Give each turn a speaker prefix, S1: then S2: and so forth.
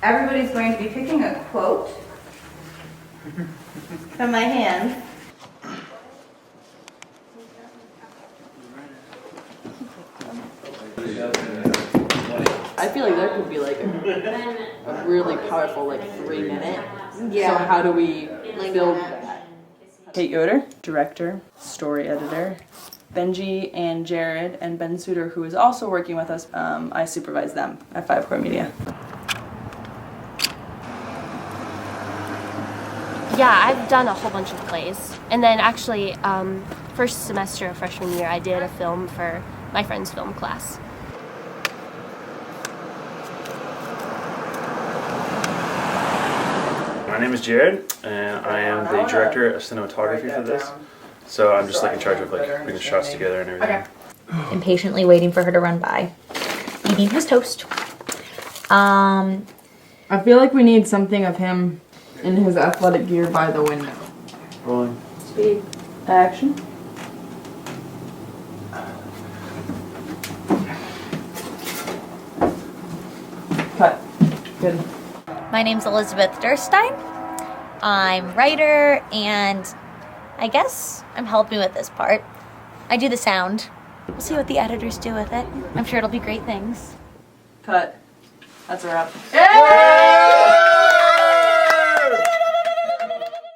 S1: Everybody's going to be picking a quote from my hand.
S2: I feel like there could be like a really powerful 3-minute.
S1: Yeah.
S2: So how do we build that? Kate Yoder, director, story editor. Benji and Jared and Ben Suter, who is also working with us, I supervise them at 5 Core Media.
S3: Yeah, I've done a whole bunch of plays. And then actually, first semester of freshman year, I did a film for my friend's film class.
S4: My name is Jared, and I am the director of cinematography for this. So I'm just in charge of putting the shots together and everything.
S5: Okay. Impatiently waiting for her to run by, eating his toast.
S2: I feel like we need something of him in his athletic gear by the window.
S4: Rolling.
S2: Speed. Action. Cut. Good.
S5: My name's Elizabeth Durstein. I'm writer, and I guess I'm helping with this part. I do the sound. We'll see what the editors do with it. I'm sure it'll be great things.
S2: Cut. That's a wrap. Yay!